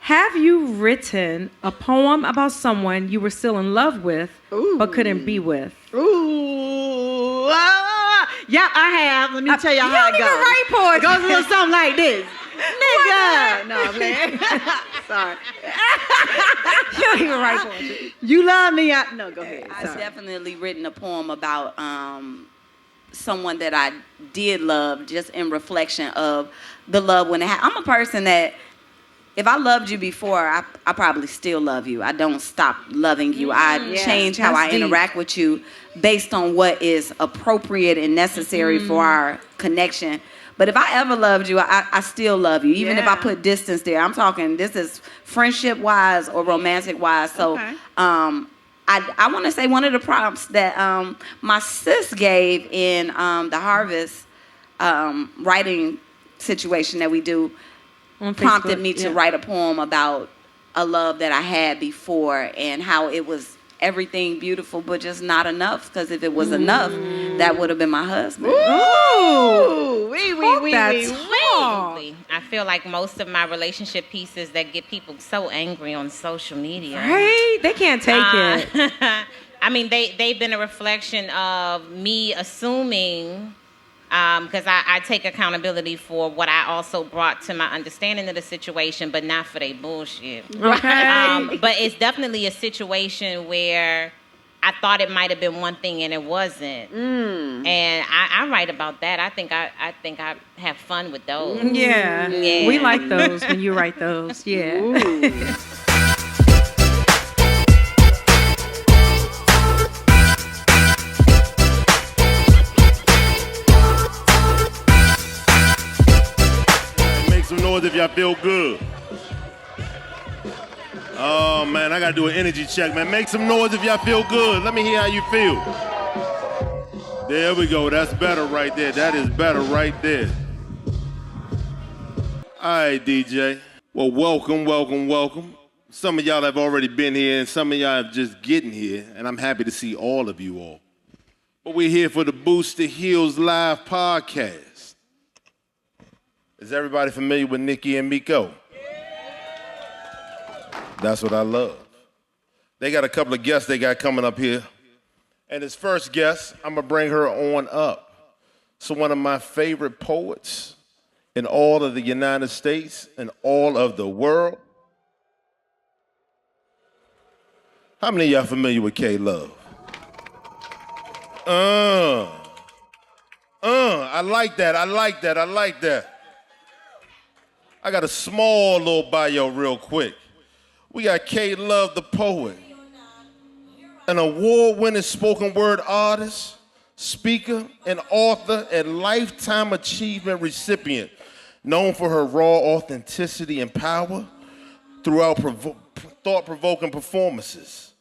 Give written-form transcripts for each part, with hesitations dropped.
Have you written a poem about someone you were still in love with, but couldn't be with? Ooh. Yeah, I have. Let me tell you how it goes. You don't even write poetry. It goes a little something like this. Nigga. No, I'm playing. Sorry. You don't even write poetry. You love me. No, go ahead. I've definitely written a poem about someone that I did love, just in reflection of the love when it happened. I'm a person that, if I loved you before, I probably still love you. I don't stop loving you. I change how I interact with you based on what is appropriate and necessary for our connection. But if I ever loved you, I still love you, even if I put distance there. I'm talking, this is friendship-wise or romantic-wise. So I want to say one of the prompts that my sis gave in the Harvest writing situation that we do, prompted me to write a poem about a love that I had before and how it was everything beautiful, but just not enough. Because if it was enough, that would have been my husband. Ooh, I feel like most of my relationship pieces that get people so angry on social media. Right? They can't take it. I mean, they've been a reflection of me assuming, because I take accountability for what I also brought to my understanding of the situation, but not for their bullshit. Okay. But it's definitely a situation where I thought it might have been one thing and it wasn't. And I write about that. I think I have fun with those. Yeah. We like those when you write those. Yeah. Some noise if y'all feel good. Oh man, I gotta do an energy check, man. Make some noise if y'all feel good. Let me hear how you feel. There we go. That's better right there. That is better right there. All right, DJ. Well, welcome. Some of y'all have already been here, and some of y'all have just getting here, and I'm happy to see all of you all. But we're here for the Boots2Heels live podcast. Is everybody familiar with Nikki and Miko? That's what I love. They got a couple of guests they got coming up here. And this first guest, I'm going to bring her on up. So one of my favorite poets in all of the United States and all of the world. How many of y'all familiar with K-Love? I like that. I got a small little bio real quick. We got K-Love the poet, an award-winning spoken word artist, speaker, and author, and lifetime achievement recipient, known for her raw authenticity and power throughout thought-provoking performances.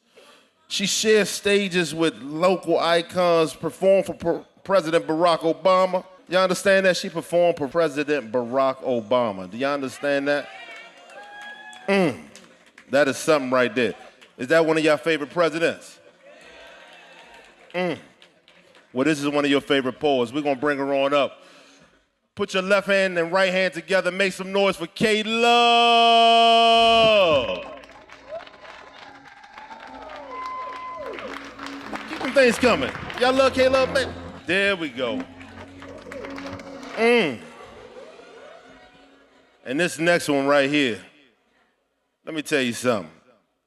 She shares stages with local icons, performed for President Barack Obama. Y'all understand that? She performed for President Barack Obama. Do y'all understand that? That is something right there. Is that one of y'all favorite presidents? Well, this is one of your favorite poets. We're going to bring her on up. Put your left hand and right hand together. Make some noise for K-Love. Keep them things coming. Y'all love K-Love, man? There we go. And this next one right here, let me tell you something.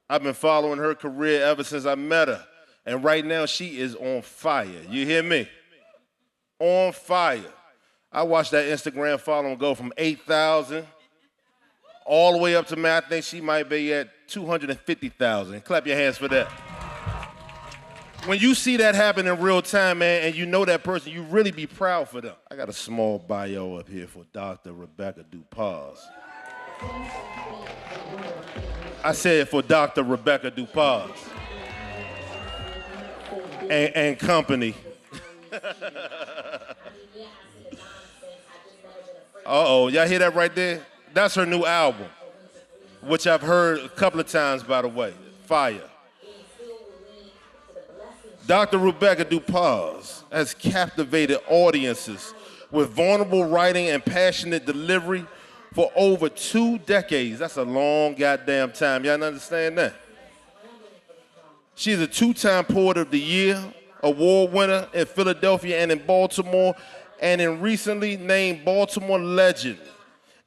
I've been following her career ever since I met her. And right now, she is on fire. You hear me? On fire. I watched that Instagram following go from 8,000 all the way up to, man, I think she might be at 250,000. Clap your hands for that. When you see that happen in real time, man, and you know that person, you really be proud for them. I got a small bio up here for Dr. Rebecca Dupas. I said for Dr. Rebecca Dupas. And company. Uh-oh, y'all hear that right there? That's her new album, which I've heard a couple of times, by the way. Fire. Dr. Rebecca Dupas has captivated audiences with vulnerable writing and passionate delivery. for over 2 decades. That's a long goddamn time. Y'all understand that? She's a 2-time Poet of the Year award winner in Philadelphia and in Baltimore, and in recently named Baltimore Legend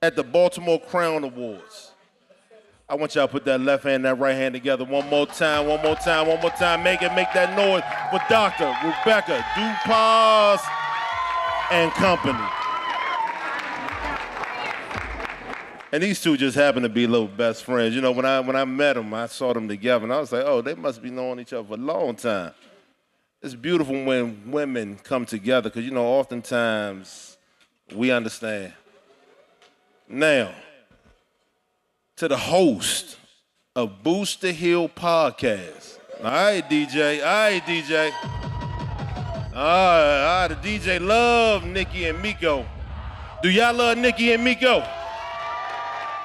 at the Baltimore Crown Awards. I want y'all to put that left hand and that right hand together one more time, one more time, one more time. Make that noise for Dr. Rebecca Dupas and company. And these two just happen to be little best friends. You know, when I met them, I saw them together, and I was like, oh, they must be knowing each other for a long time. It's beautiful when women come together, because, you know, oftentimes we understand. Now, to the host of Boots2Heels podcast. All right, DJ. All right, the DJ love Nikki and Miko. Do y'all love Nikki and Miko?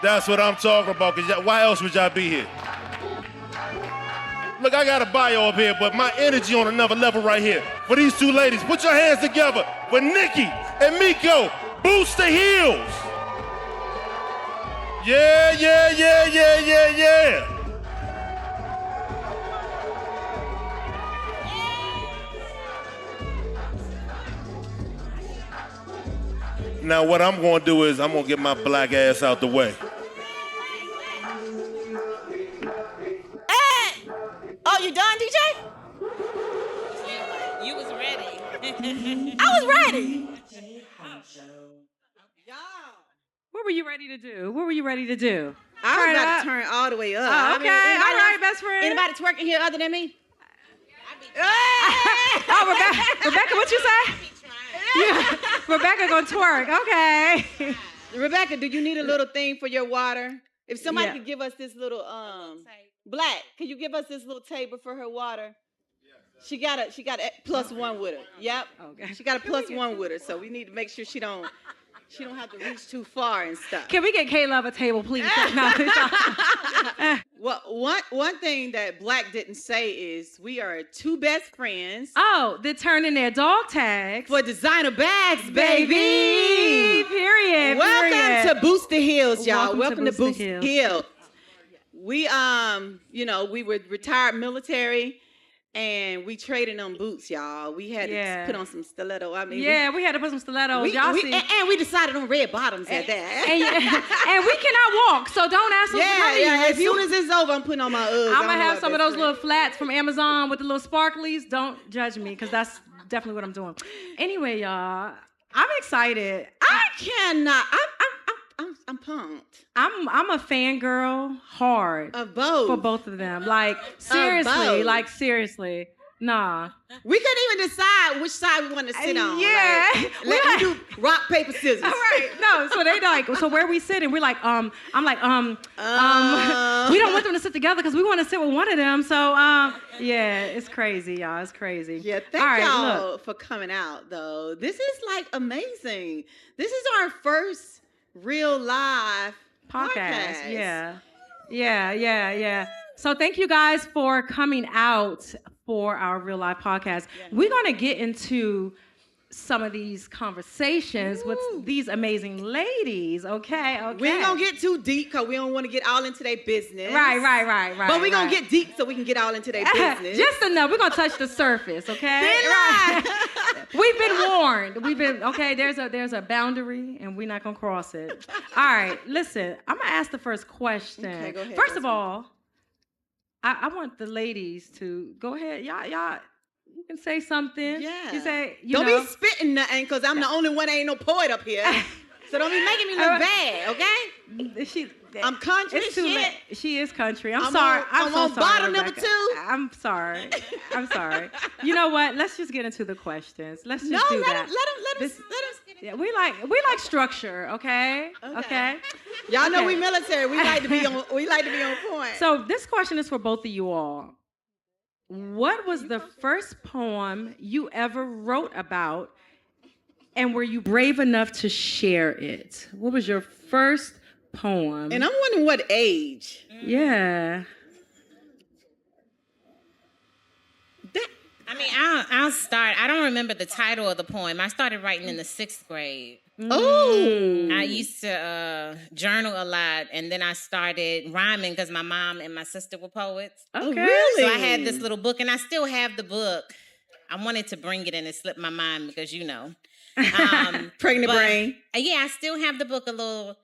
That's what I'm talking about, because why else would y'all be here? Look, I got a bio up here, but my energy on another level right here. For these two ladies, put your hands together for Nikki and Miko, Boots2Heels. Yeah. Now what I'm gonna do is I'm gonna get my black ass out the way. Hey! Oh, you done, DJ? You was ready. I was ready. What were you ready to do? What were you ready to do? I was about to turn all the way up. Oh, okay. All right, best friend. Anybody twerking here other than me? Oh, Rebecca, what you say? Yeah, Rebecca gonna twerk. Okay. Rebecca, do you need a little thing for your water? If somebody Yeah. could give us this little Black, can you give us this little table for her water? She got a +1 with her. Yep. Okay. She got a +1 with her, so we need to make sure she don't have to reach too far and stuff. Can we get K-Love a table, please? No. Well, one thing that Black didn't say is we are 2 best friends. Oh, they're turning their dog tags. For designer bags, baby. Period. Welcome to Boots2Heels, y'all. Welcome to Boots2Heels. We we were retired military, and we traded on boots, y'all. We had to put on some stiletto. I mean, we had to put some stilettos. Y'all see? And we decided on red bottoms at that. And we cannot walk, so don't ask us to come in. As soon as it's over, I'm putting on my Uggs. I'm going to have some of those little flats from Amazon with the little sparklies. Don't judge me, because that's definitely what I'm doing. Anyway, y'all, I'm excited. I cannot. I'm pumped. I'm a fangirl hard of both. For both of them. Like seriously. Nah. We couldn't even decide which side we want to sit on. Yeah. Let me do rock, paper, scissors. All right. No, so they like, so where we sitting? We're like, I'm like, we don't want them to sit together because we want to sit with one of them. So, yeah, it's crazy, y'all. It's crazy. Yeah, thank y'all for coming out, though. This is like amazing. This is our first real live podcast. Yeah. So thank you guys for coming out for our real live podcast. Yeah. We're going to get into some of these conversations with these amazing ladies, okay? We ain't going to get too deep because we don't want to get all into their business. Right. But we're going to get deep so we can get all into their business. Just enough. We're going to touch the surface, okay? Right. We've been warned. There's a boundary, and we're not going to cross it. All right, listen. I'm going to ask the first question. Okay, go ahead. First of all, I want the ladies to go ahead. Y'all, you can say something. Yeah. You say, don't be spitting nothing, because I'm the only one that ain't no poet up here. So don't be making me look bad, okay? I'm country shit. She is country. I'm sorry. I'm so on sorry, bottom Rebecca. number 2. I'm sorry. You know what? Let's just get into the questions. Let's just do that. Let us. Yeah, we like structure, okay? Y'all know we military. We like to be on point. So this question is for both of you all. What was the first poem you ever wrote about, and were you brave enough to share it? What was your first poem? And I'm wondering what age. Yeah. I mean, I'll start. I don't remember the title of the poem. I started writing in the 6th grade. Oh. I used to journal a lot, and then I started rhyming because my mom and my sister were poets. Oh, really? So I had this little book, and I still have the book. I wanted to bring it, and it slipped my mind because, Pregnant brain. Yeah, I still have the book, a little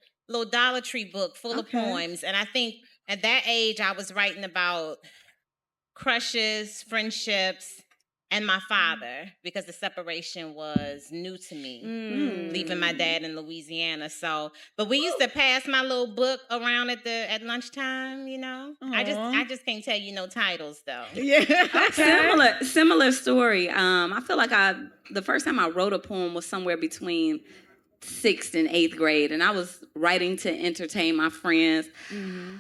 Dollar Tree book full of poems. And I think at that age, I was writing about crushes, friendships, and my father, because the separation was new to me, leaving my dad in Louisiana. So, but we used to pass my little book around at lunchtime. I just can't tell you no titles though. Yeah, Similar story. I feel like the first time I wrote a poem was somewhere between 6th and 8th grade, and I was writing to entertain my friends. Mm-hmm.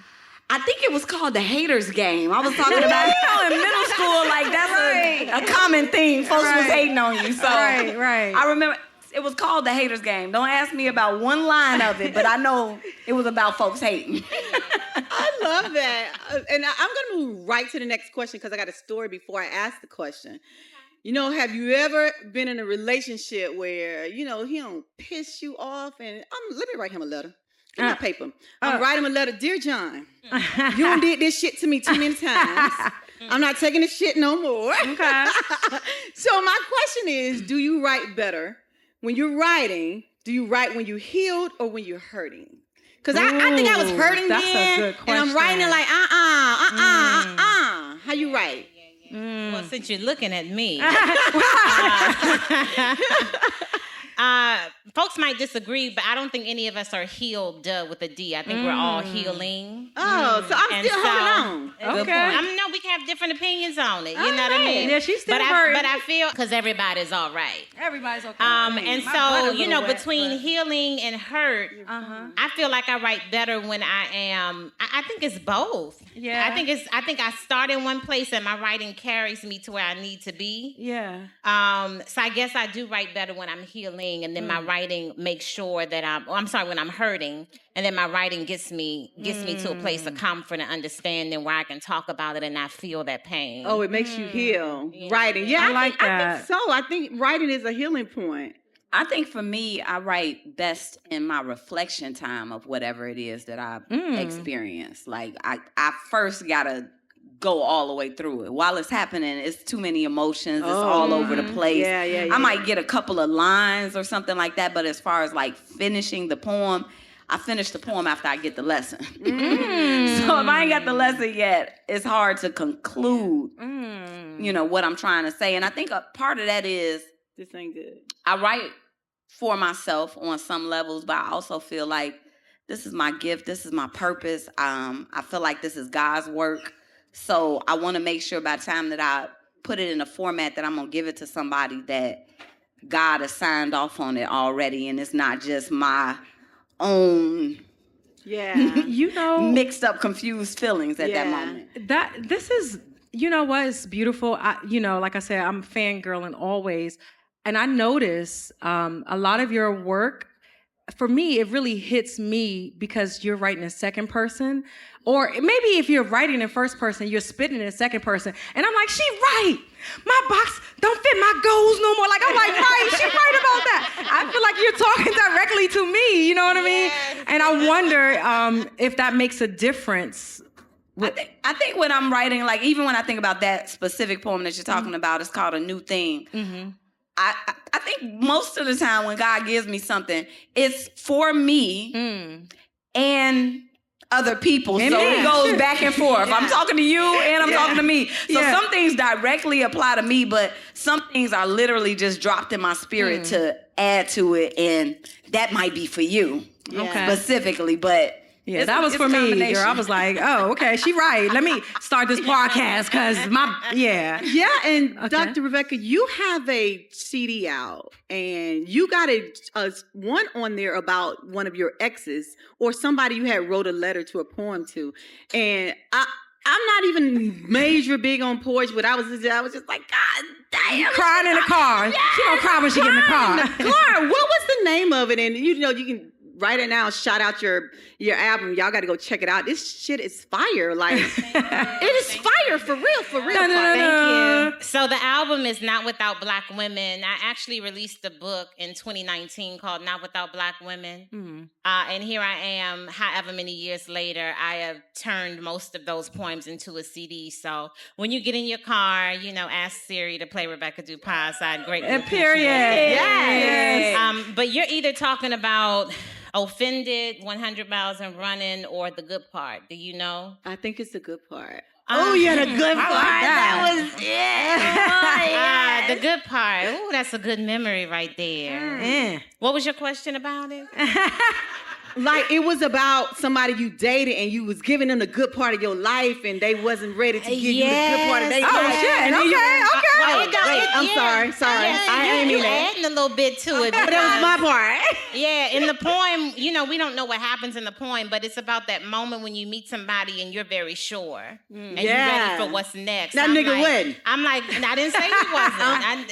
I think it was called the haters game. I was talking about, in middle school, like that's a common thing. Folks was hating on you. So right. I remember it was called the haters game. Don't ask me about one line of it, but I know it was about folks hating. I love that. And I'm going to move right to the next question because I got a story before I ask the question. Have you ever been in a relationship where, he don't piss you off? And let me write him a letter. Give me a paper. I'm writing him a letter. Dear John, you done did this shit to me too many times. I'm not taking this shit no more. Okay. So my question is, do you write better when you're writing? Do you write when you're healed or when you're hurting? Because I think I was hurting that's then. A good question. And I'm writing it like, How you write? Well, since you're looking at me, folks might disagree, but I don't think any of us are healed with a D. I think we're all healing. Oh, so I'm still holding on. Okay. No, we can have different opinions on it. You know what I mean? Yeah, she's still hurting. But I feel because everybody's all right. Everybody's okay. And so, between healing and hurt, I feel like I write better when I am. I think it's both. Yeah. I think I start in one place and my writing carries me to where I need to be. Yeah. So I guess I do write better when I'm healing, and then my writing makes sure that when I'm hurting, and then my writing gets me to a place of comfort and understanding where I can talk about it and not feel that pain. Oh, it makes you heal. Writing. Yeah, I like that. I think so. I think writing is a healing point. I think for me, I write best in my reflection time of whatever it is that I experience. Like I first gotta go all the way through it. While it's happening, it's too many emotions. It's all over the place. Yeah. I might get a couple of lines or something like that, but as far as like finishing the poem, I finish the poem after I get the lesson. So if I ain't got the lesson yet, it's hard to conclude, what I'm trying to say. And I think a part of that is this ain't good. I write for myself on some levels, but I also feel like this is my gift. This is my purpose. I feel like this is God's work. So I want to make sure by the time that I put it in a format that I'm going to give it to somebody that God has signed off on it already, and it's not just my own mixed up, confused feelings at that moment. This is, what is beautiful. Like I said, I'm fangirling always. And I notice a lot of your work, for me, it really hits me because you're writing in second person. Or maybe if you're writing in first person, you're spitting in second person. And I'm like, she right. My box don't fit my goals no more. Like, I'm like, right, she right about that. I feel like you're talking directly to me, you know what I mean? And I wonder if that makes a difference. I think when I'm writing, like even when I think about that specific poem that you're talking about, it's called A New Thing. Mm-hmm. I think most of the time when God gives me something, it's for me and other people. So it goes back and forth. I'm talking to you and I'm talking to me. So some things directly apply to me, but some things are literally just dropped in my spirit to add to it. And that might be for you specifically, but yeah, that was for me, girl. I was like, oh, okay, she right. Let me start this podcast because Yeah, and Dr. Rebecca, you have a CD out and you got one on there about one of your exes or somebody you had wrote a letter to a poem to. And I'm not even major big on poetry, but I was just like, God damn. Crying in the car. She don't cry when she get in the car. What was the name of it? And you can right now shout out your album. Y'all got to go check it out. This shit is fire. Like, it is fire for real, for real. Thank you. So the album is Not Without Black Women. I actually released a book in 2019 called Not Without Black Women. And here I am, however many years later, I have turned most of those poems into a CD. So when you get in your car, ask Siri to play Rebecca Dupas. I'd greatly appreciate it. Yes. But you're either talking about Offended, 100 Miles and Running, or The Good Part. Do you know? I think it's the good part. Oh, yeah, the good part. That was, yeah. The Good Part. Ooh, that's a good memory right there. What was your question about it? Like, it was about somebody you dated and you was giving them the good part of your life and they wasn't ready to give you the good part of their life. Oh, shit. Okay. I'm sorry. I ain't mean that. Adding a little bit to it. But that was my part. Yeah, in the poem, we don't know what happens in the poem, but it's about that moment when you meet somebody and you're very sure. And you're ready for what's next. That nigga wasn't. I'm like, I didn't say he wasn't.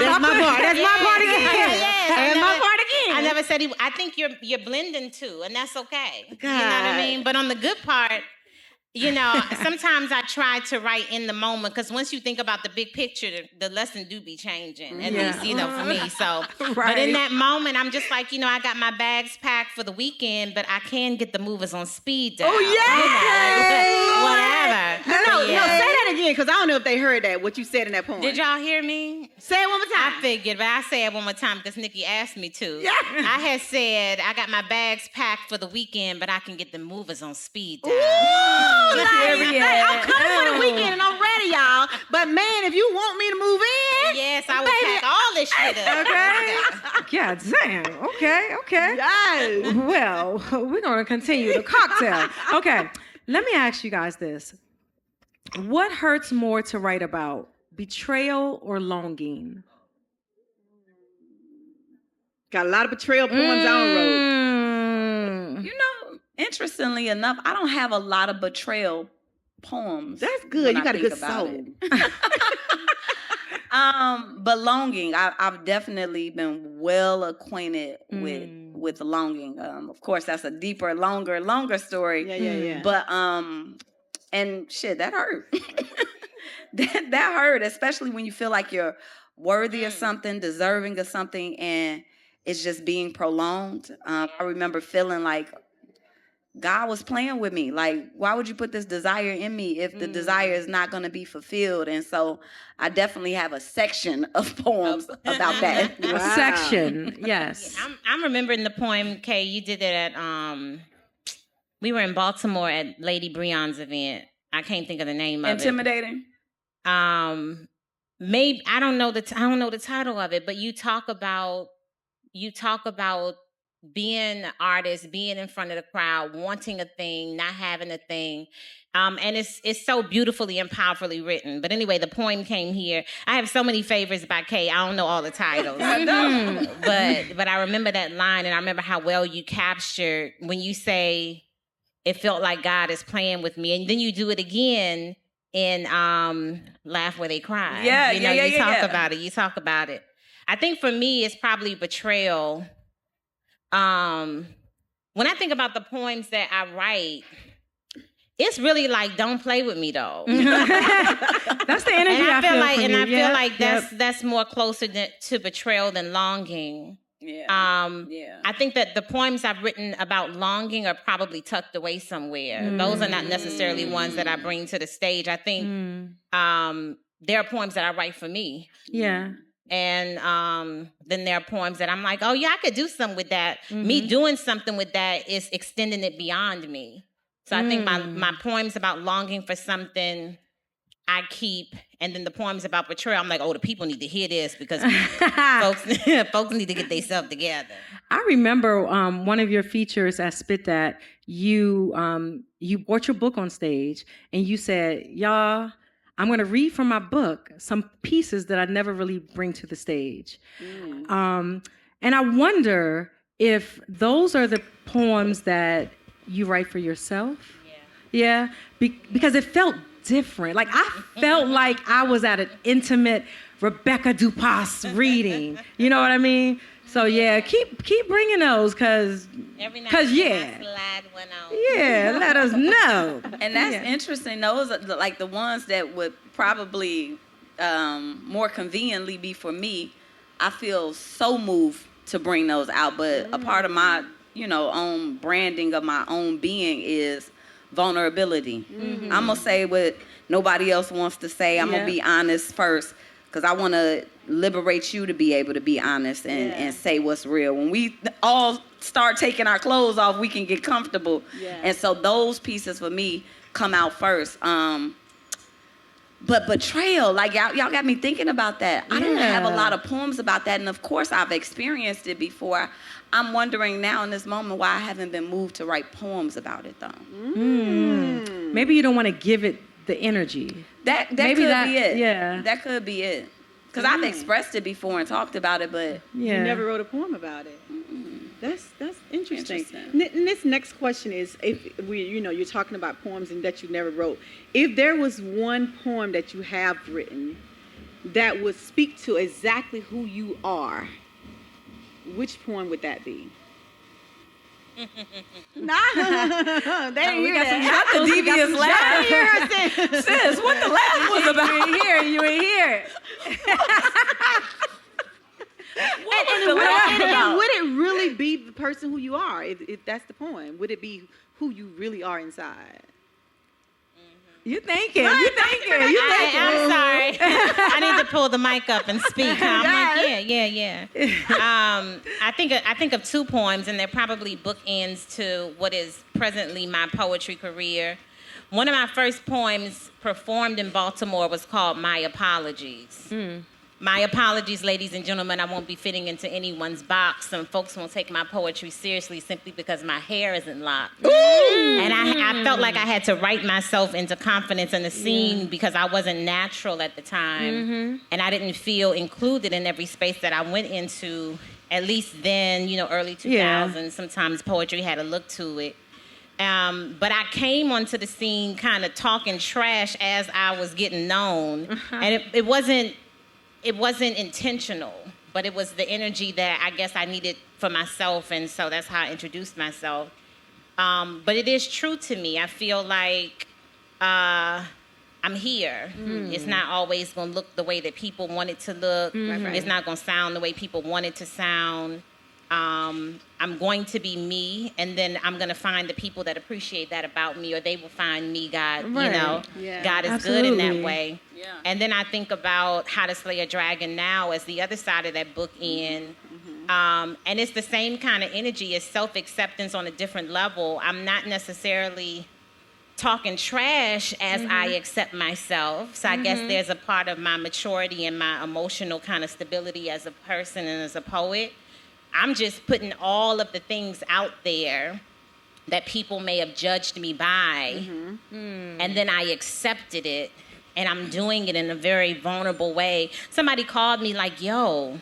That's my part. That's my part again. That's my part again. I never said he. I think you're blending too, and that's okay. God. You know what I mean? But on the good part, sometimes I try to write in the moment, because once you think about the big picture, the lesson do be changing, at least, for me. So, but in that moment, I'm just like, I got my bags packed for the weekend, but I can get the movers on speed dial. Oh, yeah! Whatever. No, say that again, because I don't know if they heard that, what you said in that poem. Did y'all hear me? Say it one more time. I figured, but I say it one more time because Nikki asked me to. Yeah. I had said, I got my bags packed for the weekend, but I can get the movers on speed dial. I'm coming for the weekend and I'm ready, y'all. But man, if you want me to move in, yes, I will pack all this shit up. Okay. God damn. Okay. Yes. Well, we're going to continue the cocktail. Okay. Let me ask you guys this. What hurts more to write about, betrayal or longing? Got a lot of betrayal poems on road. Interestingly enough, I don't have a lot of betrayal poems. That's good. You got a good soul. But longing, I've definitely been well acquainted with longing. Of course, that's a deeper, longer story. Yeah. But and shit, that hurt. that hurt, especially when you feel like you're worthy of something, deserving of something, and it's just being prolonged. I remember feeling like God was playing with me. Like, why would you put this desire in me if the desire is not going to be fulfilled? And so I definitely have a section of poems about that. Wow. A section, yes. Yeah, I'm remembering the poem, Kay, you did it at, we were in Baltimore at Lady Breon's event. I can't think of the name of it. Intimidating? Maybe, I don't know the title of it, but you talk about being an artist, being in front of the crowd, wanting a thing, not having a thing. And it's so beautifully and powerfully written. But anyway, the poem came here. I have so many favorites by Kay. I don't know all the titles. But I remember that line, and I remember how well you captured when you say, it felt like God is playing with me. And then you do it again in Laugh Where They Cry. You talk about it. I think for me, it's probably betrayal. When I think about the poems that I write, it's really like, don't play with me though. That's the energy I feel like that's more closer to betrayal than longing. Yeah. I think that the poems I've written about longing are probably tucked away somewhere. Those are not necessarily ones that I bring to the stage. I think there are poems that I write for me. Yeah. And then there are poems that I'm like, oh yeah, I could do something with that. Me doing something with that is extending it beyond me. So I think my poems about longing for something I keep, and then the poems about betrayal, I'm like, oh, the people need to hear this because folks need to get themselves together. I remember one of your features at Spit That, you brought your book on stage and you said, y'all, I'm going to read from my book some pieces that I never really bring to the stage. And I wonder if those are the poems that you write for yourself. Yeah. Because it felt different. Like, I felt like I was at an intimate Rebecca Dupas reading. You know what I mean? So yeah, keep bringing those, cause Every now 'cause, and then yeah. I slide one out. yeah, let us know. And that's Yeah. interesting. Those are like the ones that would probably more conveniently be for me. I feel so moved to bring those out, but a part of my, own branding of my own being is vulnerability. I'm gonna say what nobody else wants to say. I'm gonna be honest first, because I want to liberate you to be able to be honest and say what's real. When we all start taking our clothes off, we can get comfortable. Yeah. And so those pieces for me come out first. But betrayal, like y'all got me thinking about that. I don't have a lot of poems about that, and of course I've experienced it before. I'm wondering now in this moment why I haven't been moved to write poems about it though. Maybe you don't want to give it the energy. That Maybe could that- be it. yeah. That could be it. Because I've expressed it before and talked about it, but Yeah. You never wrote a poem about it. That's interesting. Interesting. And this next question is, if you're talking about poems and that you never wrote. If there was one poem that you have written that would speak to exactly who you are, which poem would that be? Nah, they didn't hear that. not the devious laugh. Sis, what the laugh was about? You ain't here. What was And the laugh would about? it really be the person who you are? If that's the poem, would it be who you really are inside? You thinking? I'm sorry. I need to pull the mic up and speak. I'm like, yeah. I think of two poems, and they're probably bookends to what is presently my poetry career. One of my first poems performed in Baltimore was called "My Apologies." My apologies, ladies and gentlemen. I won't be fitting into anyone's box. Some folks won't take my poetry seriously simply because my hair isn't locked. And I felt like I had to write myself into confidence in the scene because I wasn't natural at the time. And I didn't feel included in every space that I went into, at least then, early 2000s. Sometimes poetry had a look to it. But I came onto the scene kind of talking trash as I was getting known. And it wasn't intentional, but it was the energy that I guess I needed for myself, and so that's how I introduced myself. But it is true to me. I feel like I'm here. It's not always going to look the way that people want it to look. It's not going to sound the way people want it to sound. I'm going to be me, and then I'm going to find the people that appreciate that about me, or they will find me, God, God is good in that way. Yeah. And then I think about How to Slay a Dragon Now as the other side of that bookend. And it's the same kind of energy. It's self-acceptance on a different level. I'm not necessarily talking trash as I accept myself. So I guess there's a part of my maturity and my emotional kind of stability as a person and as a poet. I'm just putting all of the things out there that people may have judged me by, and then I accepted it, and I'm doing it in a very vulnerable way. Somebody called me like, yo,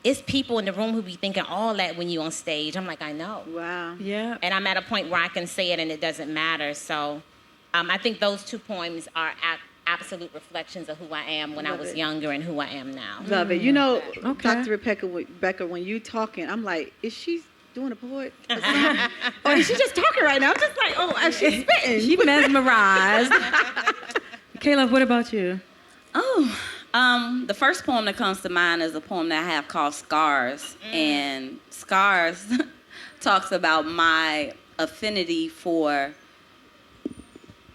it's people in the room who be thinking all that when you on stage. I'm like, I know. Wow. Yeah. And I'm at a point where I can say it and it doesn't matter. So I think those two poems are absolute reflections of who I am when I was younger and who I am now. Love it. Dr. Rebecca, when you talking, I'm like, is she doing a poet? Or is she just talking right now? I'm just like, oh, she's spitting. She mesmerized. Caleb, what about you? The first poem that comes to mind is a poem that I have called Scars. And Scars talks about my affinity for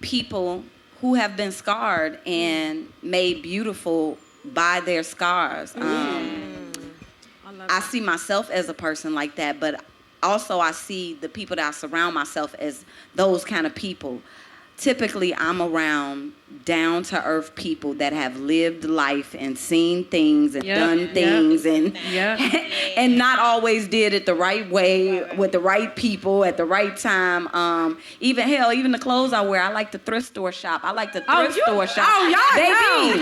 people who have been scarred and made beautiful by their scars. I see myself as a person like that, but also I see the people that I surround myself as those kind of people. Typically, I'm around down-to-earth people that have lived life and seen things and done things and not always did it the right way with the right people at the right time. Even the clothes I wear, I like the thrift store shop. I like the thrift store shop. Oh, y'all Baby,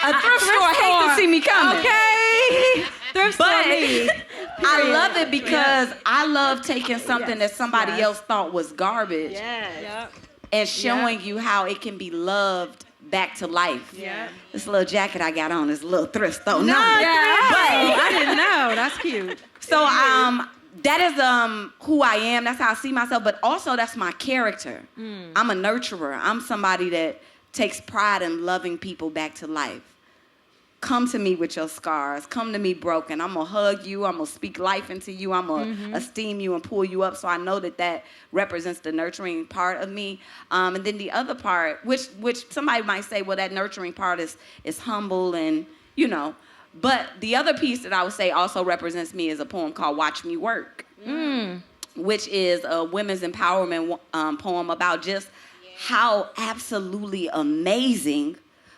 a thrift store hate to see me coming. Okay. Thrift store But me. I love it because I love taking something that somebody else thought was garbage and showing you how it can be loved back to life. Yeah. This little jacket I got on is a little thrift store. No, I didn't know. That's cute. So that is who I am. That's how I see myself. But also that's my character. I'm a nurturer. I'm somebody that takes pride in loving people back to life. Come to me with your scars. Come to me broken. I'm going to hug you. I'm going to speak life into you. I'm going to esteem you and pull you up. So I know that represents the nurturing part of me. And then the other part, which somebody might say, well, that nurturing part is humble and, you know. But the other piece that I would say also represents me is a poem called Watch Me Work, which is a women's empowerment poem about just how absolutely amazing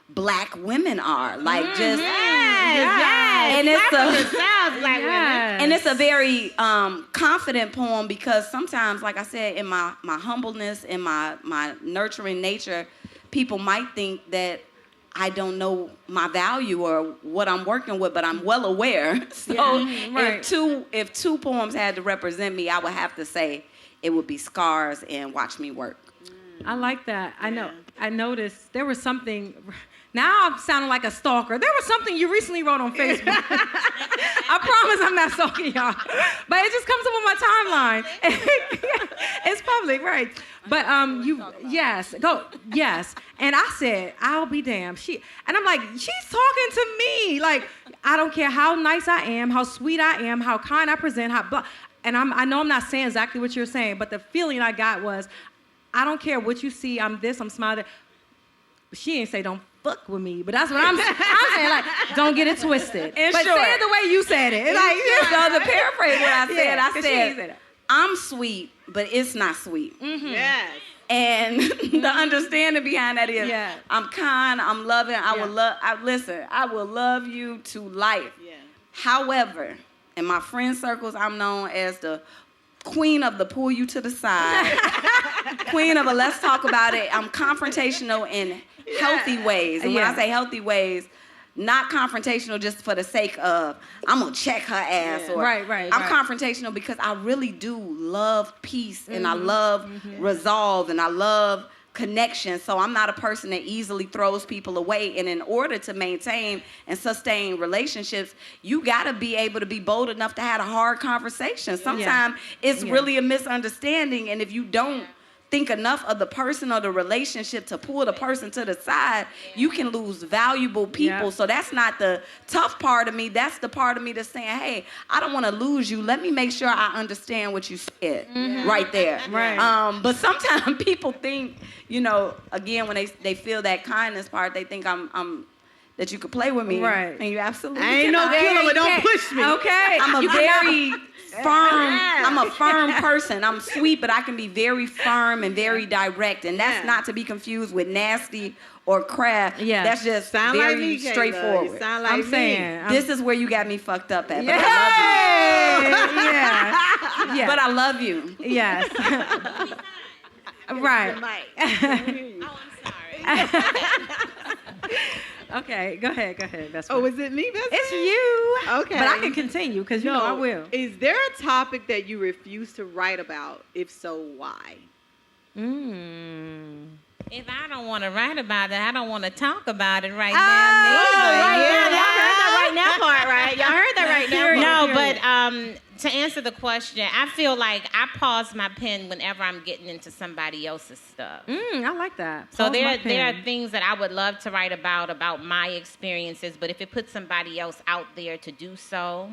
Black women are. Like just and it's a very confident poem because sometimes, like I said, in my humbleness and my nurturing nature, people might think that I don't know my value or what I'm working with, but I'm well aware. So if two poems had to represent me, I would have to say it would be Scars and Watch Me Work. I like that. I know. I noticed there was something. Now I'm sounding like a stalker. There was something you recently wrote on Facebook. I promise I'm not stalking y'all. But it just comes up on my timeline. It's public, right? But yes. And I said, I'll be damned. And I'm like, she's talking to me. Like, I don't care how nice I am, how sweet I am, how kind I present, and I know I'm not saying exactly what you're saying, but the feeling I got was, I don't care what you see, I'm this, I'm smiling. She ain't say don't fuck with me, but that's what I'm saying. Like, don't get it twisted. But say it the way you said it. So to paraphrase what I said, I said, I'm sweet, but it's not sweet. Mm-hmm. Yes. And the understanding behind that is, I'm kind, I'm loving, I will love you to life. Yeah. However, in my friend circles, I'm known as the queen of the pull you to the side, queen of a let's talk about it. I'm confrontational in healthy ways. And when I say healthy ways, not confrontational just for the sake of, I'm going to check her ass. Or I'm confrontational because I really do love peace and I love resolve and I love connection. So I'm not a person that easily throws people away. And in order to maintain and sustain relationships, you got to be able to be bold enough to have a hard conversation. Sometimes it's really a misunderstanding. And if you don't think enough of the person or the relationship to pull the person to the side, you can lose valuable people. So that's not the tough part of me. That's the part of me that's saying, hey, I don't want to lose you. Let me make sure I understand what you said right there. Right. But sometimes people think, you know, again, when they feel that kindness part, they think I'm that you could play with me. Right. And you absolutely I ain't no killer, but don't push me. Okay. I'm a very firm. I'm a firm person. I'm sweet, but I can be very firm and very direct. And that's not to be confused with nasty or craft. Yeah. That's just sound very like me, straightforward. You sound like I'm saying. This is where you got me fucked up at. But I love you. Yeah. But I love you. Yes. Right. Oh, I'm sorry. Okay, go ahead, best friend. Oh, is it me, best friend? It's you. Okay. But I can continue, because you know I will. Is there a topic that you refuse to write about? If so, why? If I don't want to write about it, I don't want to talk about it right now. Y'all heard that right now. No, but to answer the question, I feel like I pause my pen whenever I'm getting into somebody else's stuff. I like that. So there are things that I would love to write about my experiences, but if it puts somebody else out there to do so,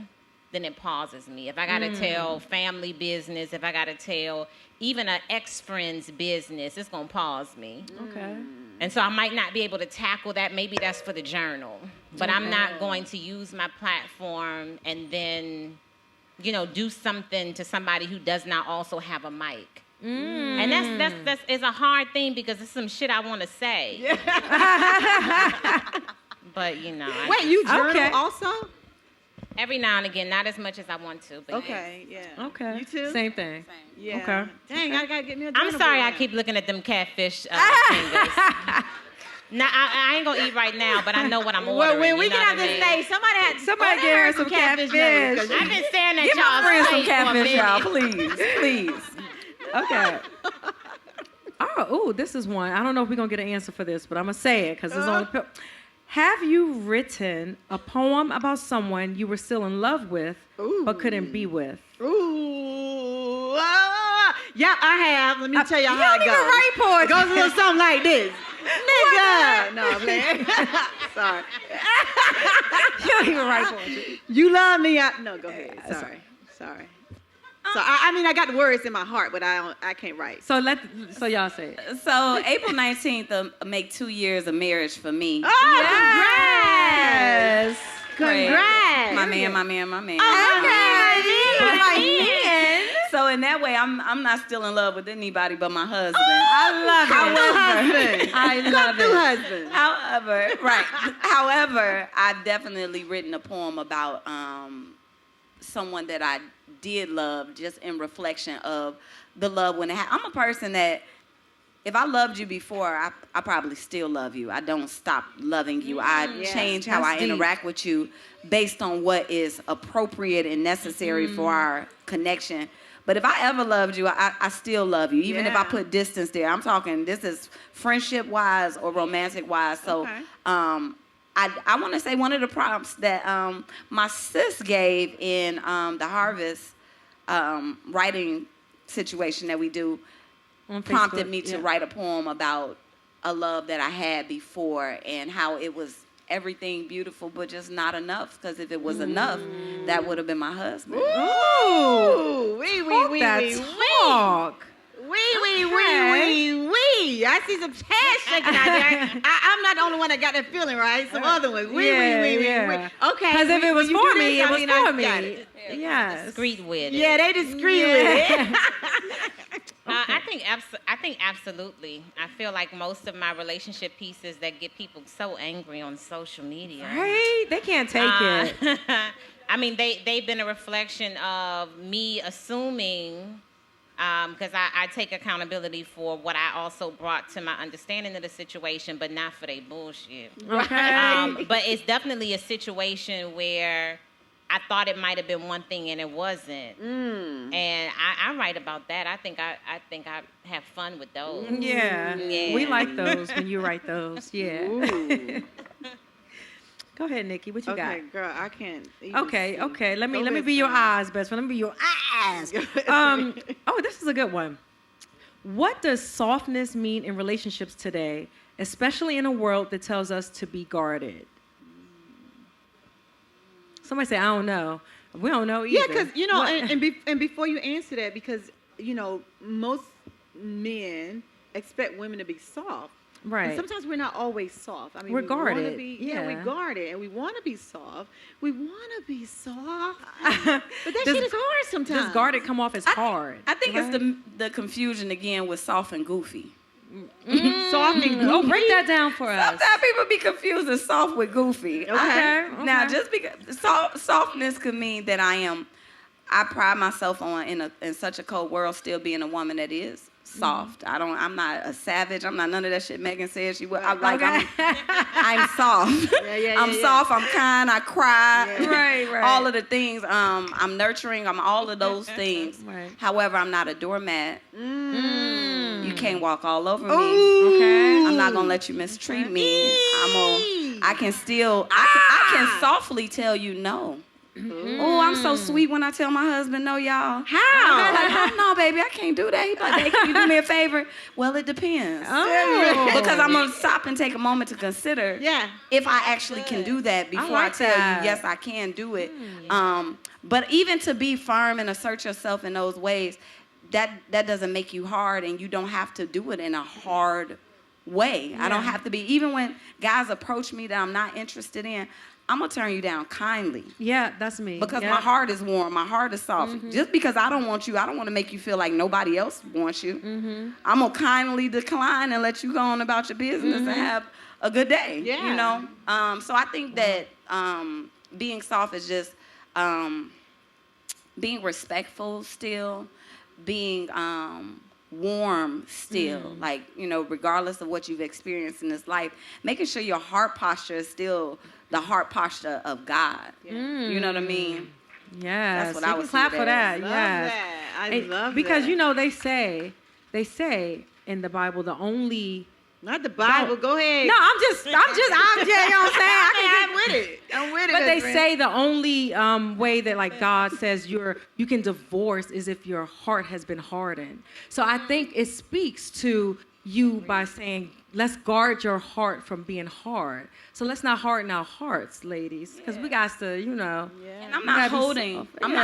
then it pauses me. If I got to tell family business, if I got to tell even an ex-friend's business, it's going to pause me. Okay. And so I might not be able to tackle that. Maybe that's for the journal. But I'm not going to use my platform and then, you know, do something to somebody who does not also have a mic. And that's it's a hard thing because it's some shit I want to say. But, you know. Wait, you journal also? Every now and again, not as much as I want to. But okay, yeah. Okay. You too? Same thing. Yeah. Okay. Dang, I gotta get me a journal. I'm sorry I keep looking at them catfish fingers. Now, I ain't gonna eat right now, but I know what I'm ordering. Well, when we get out this stage, somebody get her some catfish. I've been staring at Give my y'all friends some plate for a catfish, minute. y'all, please. Okay. This is one. I don't know if we're going to get an answer for this, but I'm going to say it because it's on the... Have you written a poem about someone you were still in love with but couldn't be with? Ooh. Yeah, I have. Let me tell y'all you how it don't goes. even write poetry. It goes a little something like this. Nigga. No, I'm playing. Sorry. You don't even write poetry. You love me. No, go ahead. Sorry. So I got the words in my heart, but I can't write. So y'all say it. So April 19th will make 2 years of marriage for me. Oh, Yes. Congrats. My man. Okay. So in that way, I'm not still in love with anybody but my husband. I love it. I love it. Husband. However, I've definitely written a poem about someone that I did love, just in reflection of the love when it happened. I'm a person that if I loved you before, I probably still love you. I don't stop loving you. I change how I interact with you based on what is appropriate and necessary for our connection. But if I ever loved you, I still love you, even if I put distance there. I'm talking, this is friendship-wise or romantic-wise. So I want to say one of the prompts that my sis gave in the Harvest writing situation that we do prompted me to write a poem about a love that I had before and how it was everything beautiful but just not enough, because if it was enough, that would have been my husband. Ooh, wee. Talk. Wee. I see some head shaking out there. I'm not the only one that got that feeling, right? Some other ones. Wee. Okay. Because if it was for me, it was for me. It. Yes. Discreet with it. Yeah, they discreet with it. I think absolutely. I feel like most of my relationship pieces that get people so angry on social media. Right? They can't take it. I mean, they've been a reflection of me assuming, because I take accountability for what I also brought to my understanding of the situation, but not for their bullshit. Okay. But it's definitely a situation where I thought it might have been one thing and it wasn't. And I write about that. I think I have fun with those. Yeah. Yeah. We like those when you write those. Yeah. Ooh. Go ahead, Nikki. What you got? Okay, girl, I can't. Even Okay. Let me ahead, be your son. eyes, best friend. Let me be your eyes. This is a good one. What does softness mean in relationships today, especially in a world that tells us to be guarded? Somebody say, I don't know. We don't know either. Yeah, because, and before you answer that, because, most men expect women to be soft. Right. And sometimes we're not always soft. I mean, We're we wanna guarded. be, Yeah. we're guarded, and we want to be soft. But that shit is hard sometimes. Does guarded come off as hard? I think it's the confusion again with soft and goofy. Soft and goofy. Oh, break that down for us. Sometimes people be confusing soft with goofy. Okay. Now, just because softness could mean that I pride myself on in such a cold world still being a woman that is soft. I'm not a savage. I'm not none of that shit Megan said she was. I'm soft. I'm soft. I'm kind. I cry. Yeah. Right. All of the things. I'm nurturing. I'm all of those things. Right. However, I'm not a doormat. You can't walk all over me. Okay. I'm not gonna let you mistreat me. I can softly tell you no. Oh, I'm so sweet when I tell my husband no, y'all. How? Like, oh, no, baby, I can't do that. He's like, hey, can you do me a favor? Well, it depends. Oh. Because I'm going to stop and take a moment to consider if I actually can do that before I tell you, yes, I can do it. But even to be firm and assert yourself in those ways, that doesn't make you hard, and you don't have to do it in a hard way. Yeah. I don't have to be. Even when guys approach me that I'm not interested in, I'm going to turn you down kindly. Yeah, that's me. Because my heart is warm. My heart is soft. Just because I don't want you, I don't want to make you feel like nobody else wants you. I'm going to kindly decline and let you go on about your business and have a good day. Yeah. You know? So I think that being soft is just being respectful still, being warm still, like, you know, regardless of what you've experienced in this life, making sure your heart posture is still the heart posture of God. You know what I mean? Yes. That's what I would clap see for that. Love yes. that. I love because that. you know they say in the Bible, the only. Not the Bible. Go ahead. No, I'm just, you know what I'm saying? I'm with it. I'm with it. But they friend. say the only way that like God says you can divorce is if your heart has been hardened. So I think it speaks to you by saying, let's guard your heart from being hard. So let's not harden our hearts, ladies, because we got to, you know. Yeah. And I'm not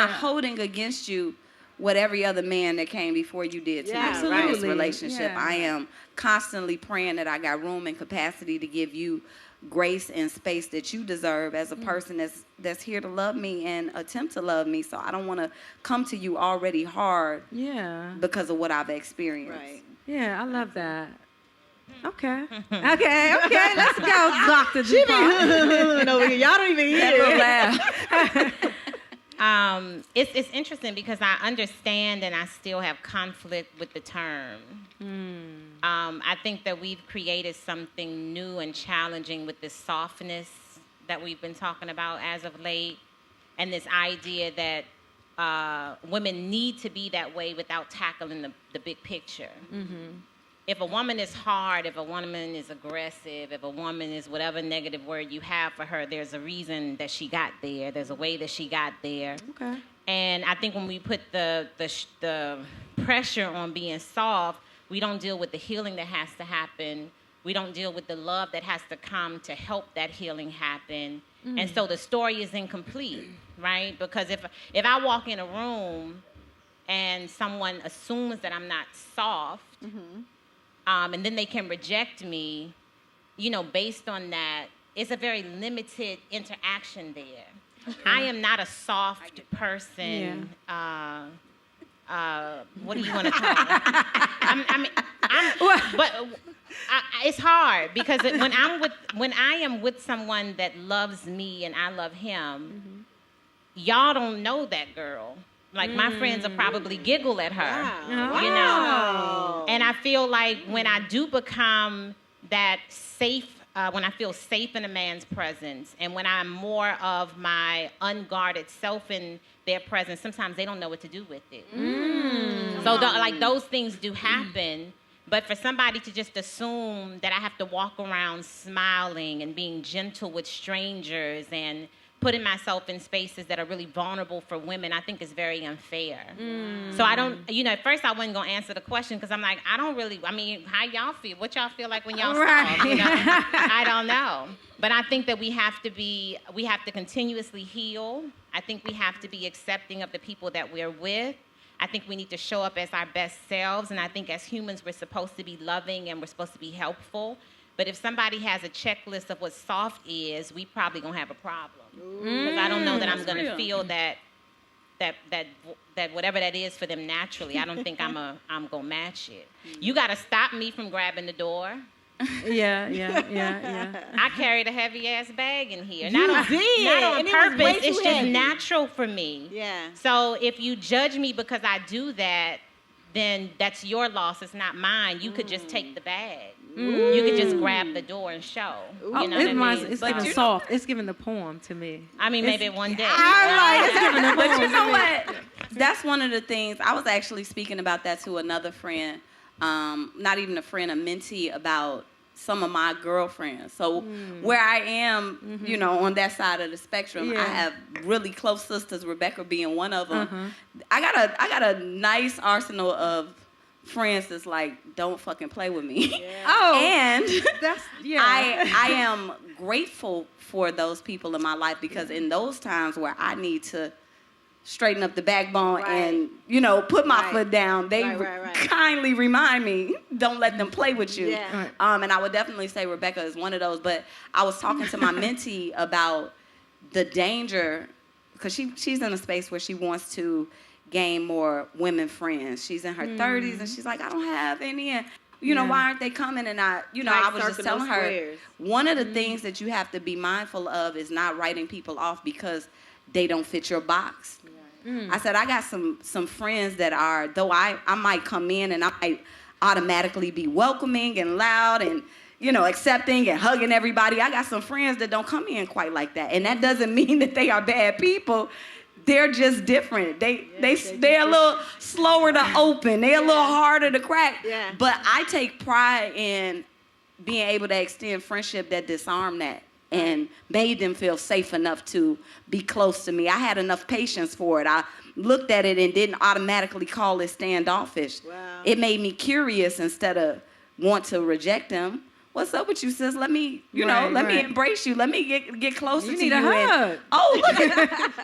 holding against you what every other man that came before you did to Yeah, me in this absolutely. relationship. Yeah. I am constantly praying that I got room and capacity to give you grace and space that you deserve as a person that's here to love me and attempt to love me. So I don't want to come to you already hard because of what I've experienced. Right. Yeah, I love that. Okay. Okay, let's go, Dr. Dupas. No, y'all don't even hear it. It's interesting because I understand and I still have conflict with the term. I think that we've created something new and challenging with this softness that we've been talking about as of late, and this idea that women need to be that way without tackling the big picture. If a woman is hard, if a woman is aggressive, if a woman is whatever negative word you have for her, there's a reason that she got there. There's a way that she got there. Okay. And I think when we put the pressure on being soft, we don't deal with the healing that has to happen. We don't deal with the love that has to come to help that healing happen. And so the story is incomplete, right? Because if I walk in a room and someone assumes that I'm not soft, and then they can reject me, you know, based on that, it's a very limited interaction there. Okay. I am not a soft person. What do you want to call it? It's hard because when I am with someone that loves me and I love him, y'all don't know that girl. Like, my friends will probably giggle at her, you know? And I feel like when I do become that safe, when I feel safe in a man's presence, and when I'm more of my unguarded self in their presence, sometimes they don't know what to do with it. So, like, those things do happen. But for somebody to just assume that I have to walk around smiling and being gentle with strangers and putting myself in spaces that are really vulnerable for women, I think is very unfair. So I don't, you know, at first I wasn't going to answer the question because I'm like, I mean, how y'all feel? What y'all feel like when y'all soft? You know? I don't know. But I think that we have to continuously heal. I think we have to be accepting of the people that we're with. I think we need to show up as our best selves. And I think as humans, we're supposed to be loving and we're supposed to be helpful. But if somebody has a checklist of what soft is, we probably gonna have a problem. Because I don't know that I'm gonna feel that whatever that is for them naturally. I don't think I'm gonna match it. You gotta stop me from grabbing the door. Yeah. I carried a heavy ass bag in here. Not on purpose. It's just heavy. natural for me. Yeah. So if you judge me because I do that, then that's your loss. It's not mine. You could just take the bag. You could just grab the door and show. You know what I mean? It's giving soft. It's giving the poem to me. I mean, maybe one day. It's giving the poem. But you know what? That's one of the things. I was actually speaking about that to another friend, not even a friend, a mentee, about some of my girlfriends. So where I am, you know, on that side of the spectrum, I have really close sisters, Rebecca being one of them. I got a nice arsenal of friends that's like, don't fucking play with me. And I am grateful for those people in my life because in those times where I need to straighten up the backbone and, you know, put my foot down, they kindly remind me, don't let them play with you. And I would definitely say Rebecca is one of those. But I was talking to my mentee about the danger, because she's in a space where she wants to gain more women friends. She's in her 30s, and she's like, I don't have any. And, you know, why aren't they coming? And I was just telling her, one of the things that you have to be mindful of is not writing people off because they don't fit your box. I said, I got some friends that are, though I might come in and I might automatically be welcoming and loud and, you know, accepting and hugging everybody. I got some friends that don't come in quite like that. And that doesn't mean that they are bad people. they're just different. They're a little slower to open. They're a little harder to crack. Yeah. But I take pride in being able to extend friendship that disarmed that and made them feel safe enough to be close to me. I had enough patience for it. I looked at it and didn't automatically call it standoffish. Wow. It made me curious instead of want to reject them. What's up with you, sis? Let me, let me embrace you. Let me get closer to you. You need a hug.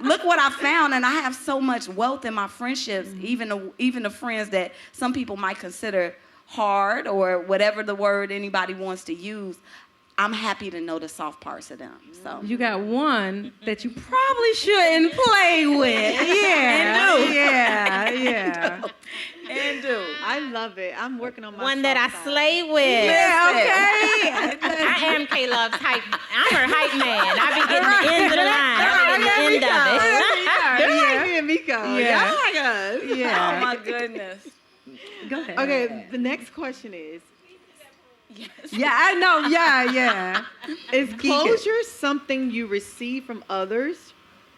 Look what I found. And I have so much wealth in my friendships, even the friends that some people might consider hard or whatever the word anybody wants to use. I'm happy to know the soft parts of them. So You got one that you probably shouldn't play with. Yeah. And do. Yeah. and do. I love it. I'm working on my One that I soft side. slay with. Yeah, okay. I am K-Love's hype. I'm her hype man. I be getting the end of the line. I be getting the end of it. They're like me and Miko. Yeah. Y'all like us. Oh Yeah. my goodness. Go ahead. Okay, the next question is, Yeah, I know. Yeah. is closure something you receive from others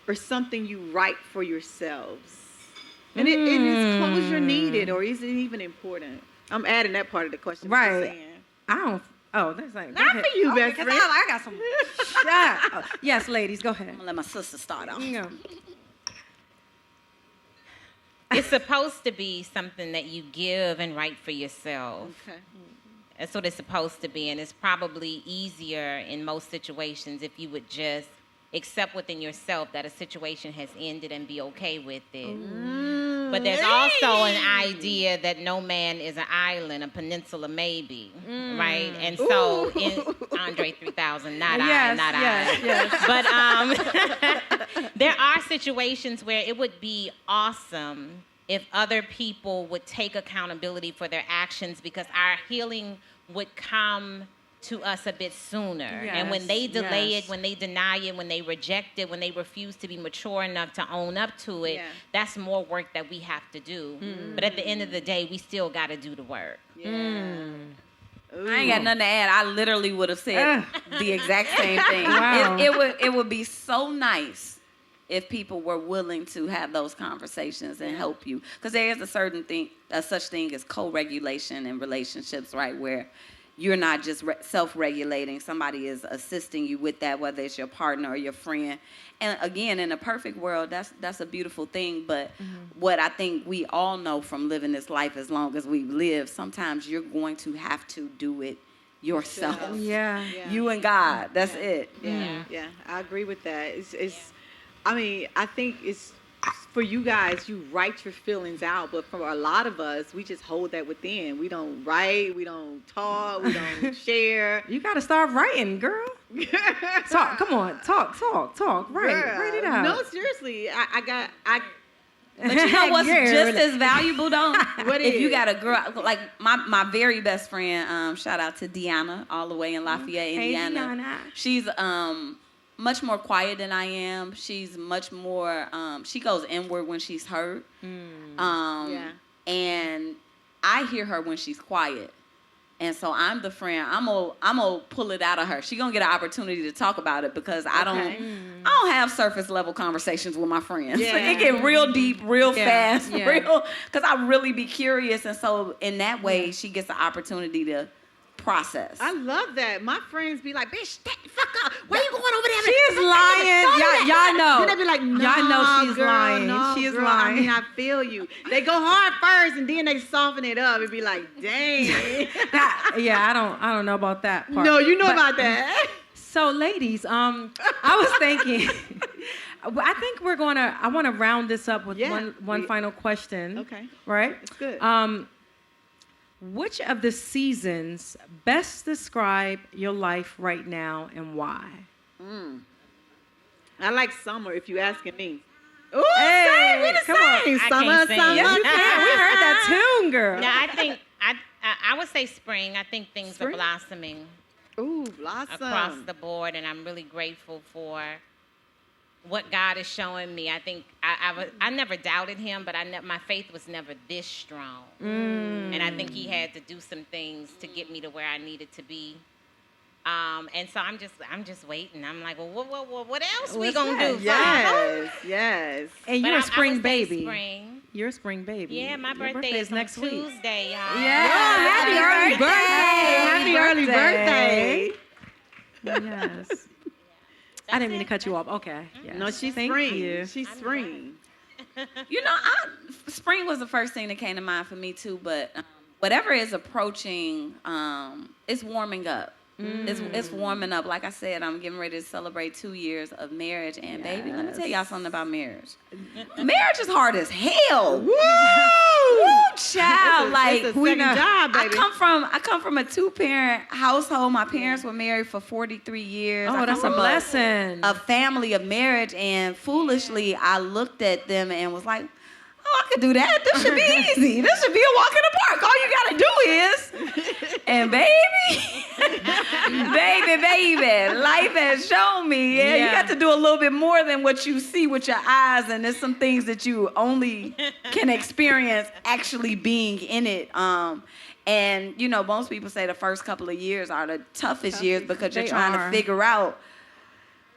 or something you write for yourselves? And is closure needed or is it even important? I'm adding that part of the question. I'm just Right. saying. I don't. Oh, there's like. Not for you, best friend. I got some. Oh, yes, ladies, go ahead. I'm gonna let my sister start off. Yeah. It's supposed to be something that you give and write for yourself. Okay. That's what it's supposed to be, and it's probably easier in most situations if you would just accept within yourself that a situation has ended and be okay with it. But there's also an idea that no man is an island, a peninsula maybe, right? And so, in Andre 3000, not Yes, I. yes. But there are situations where it would be awesome if other people would take accountability for their actions because our healing would come to us a bit sooner. And when they delay it, when they deny it, when they reject it, when they refuse to be mature enough to own up to it, that's more work that we have to do. But at the end of the day, we still got to do the work. Yeah. I ain't got nothing to add. I literally would have said the exact same thing. Wow. It would be so nice if people were willing to have those conversations and help you, because there is a such thing as co-regulation in relationships, right? Where you're not just self-regulating. Somebody is assisting you with that, whether it's your partner or your friend. And again, in a perfect world, that's a beautiful thing. But what I think we all know from living this life as long as we've lived, sometimes you're going to have to do it yourself. Yeah. You and God. That's it. Yeah, I agree with that. I think it's for you guys, you write your feelings out, but for a lot of us, we just hold that within. We don't write, we don't talk, we don't share. You got to start writing, girl. Talk. Come on. Talk. Write it out. No, seriously. But you know what's just as valuable though? What if is? you got a girl like my very best friend, shout out to Deanna, all the way in Lafayette, Indiana. Deanna. She's much more quiet than I am. She's much more she goes inward when she's hurt. And I hear her when she's quiet. And so I'm the friend. I'm gonna pull it out of her. She's gonna get an opportunity to talk about it because I don't have surface level conversations with my friends. Yeah. It get real deep, real fast, Yeah. real, because I really be curious. And so in that way, she gets the opportunity to process. I love that. My friends be like, bitch, stay the fuck up. Why you going over there? She is lying. Y'all know. Then they be like, no, Y'all know she's girl, lying. No, She is girl. lying. I mean, I feel you. They go hard first, and then they soften it up and be like, dang. Yeah, I don't know about that part. No, you know But- about that. So, ladies, I was thinking, I think I want to round this up with one final question. Okay. Right? It's good. Which of the seasons best describe your life right now and why? I like summer, if you asking me. Ooh, Hey, we the come on. same. I Summer, can't sing. summer. Yes, you Yeah, we heard that tune, girl. No, I think I would say spring. I think things Spring? are blossoming Ooh, blossom. across the board, and I'm really grateful for what God is showing me. I think I never doubted Him, but my faith was never this strong, and I think He had to do some things to get me to where I needed to be. And so I'm just waiting. I'm like, well, what else we What's gonna that? do? Yes, yes. And But you're a I spring would say baby. Spring. You're a spring baby. Yeah, my Your birthday is next on week. Tuesday, y'all. Yeah, Happy early birthday. Happy early birthday. Yes. I didn't mean to cut you off. Okay. Yes. No, she's Thank spring. you. She's spring. You know, spring was the first thing that came to mind for me too. But whatever is approaching, it's warming up. It's warming up. Like I said, I'm getting ready to celebrate 2 years of marriage. And baby, let me tell y'all something about marriage. Marriage is hard as hell. Woo! Child, like it's a second job, baby. I come from a 2-parent household. My parents were married for 43 years. I Oh, that's come a from blessing. a family of marriage, and foolishly I looked at them and was like, oh, I could do that. This should be easy. This should be a walk in the park. All you gotta do is, and baby, life has shown me. Yeah, you got to do a little bit more than what you see with your eyes, and there's some things that you only can experience actually being in it. And you know, most people say the first couple of years are the toughest years because you're trying to figure out,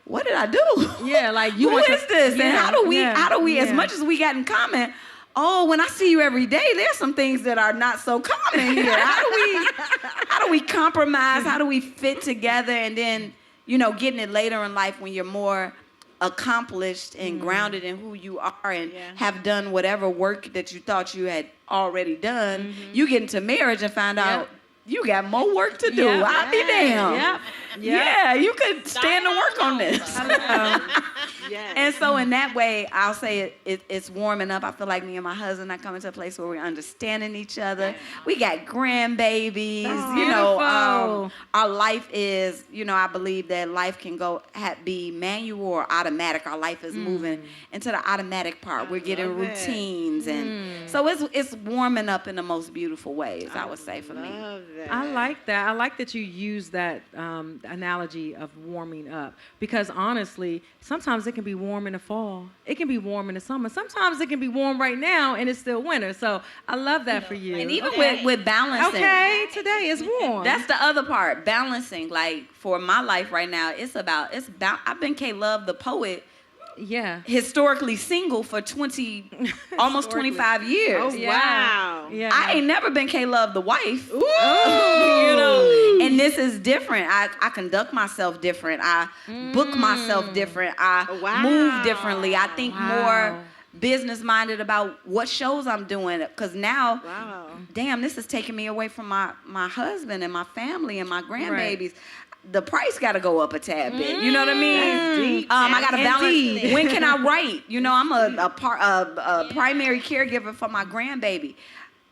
what did I do? Yeah, like you. Who is this? And how do we, as yeah. much as we got in common, oh, when I see you every day, there's some things that are not so common here. How do we compromise? How do we fit together? And then, you know, getting it later in life when you're more accomplished and grounded in who you are and have done whatever work that you thought you had already done, you get into marriage and find out you got more work to do. Yep. I'll be damned. Yep. Yeah, you could stand to work on this. Yes. And so in that way, I'll say it's warming up. I feel like me and my husband are coming to a place where we're understanding each other. We got grandbabies. That's you know, beautiful. our life is, you know, I believe that life can be manual or automatic. Our life is moving into the automatic part. We're getting routines. And so it's warming up in the most beautiful ways, I would say, for me. Love that. I like that. I like that you use that analogy of warming up, because honestly, sometimes it can be warm in the fall. It can be warm in the summer. Sometimes it can be warm right now and it's still winter. So I love that for you. And even with balancing. Okay, today is warm. That's the other part, balancing. Like for my life right now, I've been K-Love the poet, yeah. historically single for almost 25 years. Oh, wow. Yeah. I ain't never been K-Love the wife. Ooh. You know, and this is different. I conduct myself different. I book myself different. I move differently. I think more business-minded about what shows I'm doing, because now, damn, this is taking me away from my husband and my family and my grandbabies. The price got to go up a tad bit. You know what I mean? That's deep. I got to balance. Indeed. When can I write? You know, I'm a primary caregiver for my grandbaby.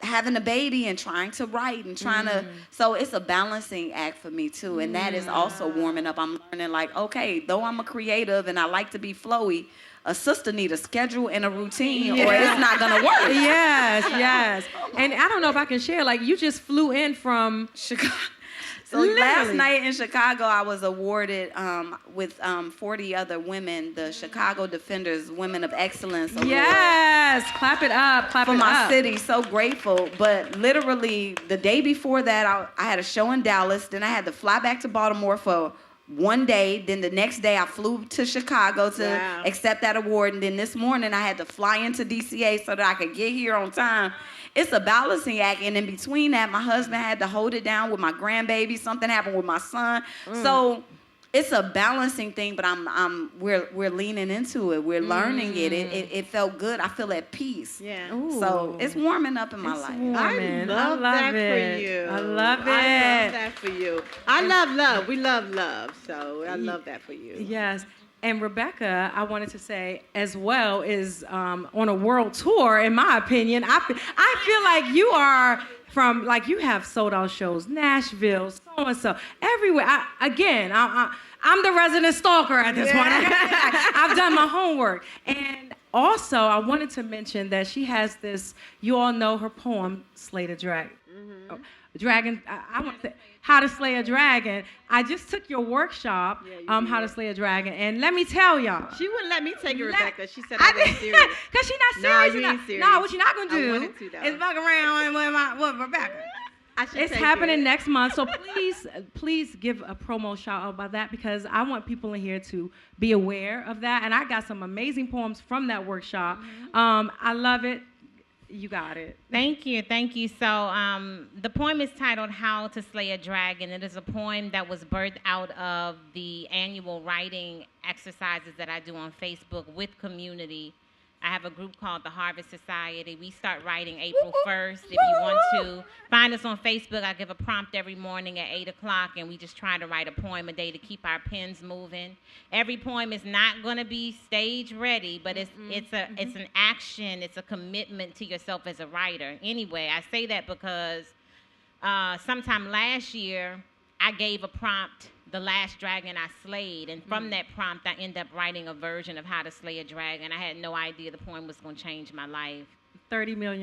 Having a baby and trying to write and trying to, so it's a balancing act for me too. And that is also warming up. I'm learning, like, okay, though I'm a creative and I like to be flowy, a sister need a schedule and a routine or it's not going to work. Yes. And I don't know if I can share, like, you just flew in from Chicago. So Literally. last night in Chicago, I was awarded with 40 other women, the Chicago Defenders Women of Excellence Award. Yes, clap it up, For my city, so grateful. But literally, the day before that, I had a show in Dallas. Then I had to fly back to Baltimore for one day. Then the next day, I flew to Chicago to accept that award. And then this morning, I had to fly into DCA so that I could get here on time. It's a balancing act. And in between that, my husband had to hold it down with my grandbaby. Something happened with my son. So it's a balancing thing, but we're leaning into it. We're learning it. It felt good. I feel at peace. Yeah. So it's warming up in my life. Warming. I love that it. for you. I love it. I love that for you. I love love. We love love. So I love that for you. Yes. And Rebecca, I wanted to say as well, is on a world tour, in my opinion. I feel like you are from, like, you have sold out shows, Nashville, so-and-so, everywhere. I'm the resident stalker at this point. I've done my homework. And also, I wanted to mention that she has this, you all know her poem, Slay the Dragon. Dragon, I want to say, How to Slay a Dragon. I just took your workshop, How to Slay a Dragon, and let me tell y'all. She wouldn't let me take it, Rebecca. She said I wasn't serious. Because she's not serious. No, you ain't serious. No, what you're not going to I do wanted to, though. is fuck around with Rebecca. It's happening next month, so please give a promo shout out about that because I want people in here to be aware of that. And I got some amazing poems from that workshop. I love it. You got it. Thank you. So the poem is titled How to Slay a Dragon. It is a poem that was birthed out of the annual writing exercises that I do on Facebook with community. I have a group called the Harvest Society. We start writing April 1st. If you want to find us on Facebook, I give a prompt every morning at 8 o'clock, and we just try to write a poem a day to keep our pens moving. Every poem is not going to be stage ready, but it's an action. It's a commitment to yourself as a writer. Anyway, I say that because sometime last year, I gave a prompt, The Last Dragon I Slayed, and from that prompt, I ended up writing a version of How to Slay a Dragon. I had no idea the poem was going to change my life. 30 million.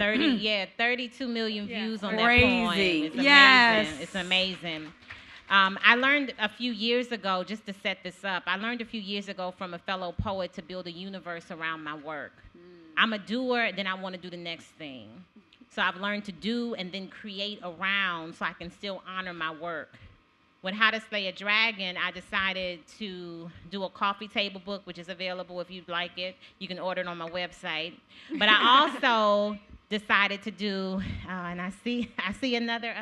32 million views on that Crazy. poem. It's Yes. amazing. It's amazing. I learned a few years ago, just to set this up, I learned a few years ago from a fellow poet to build a universe around my work. I'm a doer, then I want to do the next thing. So I've learned to do and then create around so I can still honor my work. With How to Slay a Dragon, I decided to do a coffee table book, which is available if you'd like it. You can order it on my website. But I also decided to do, and I see another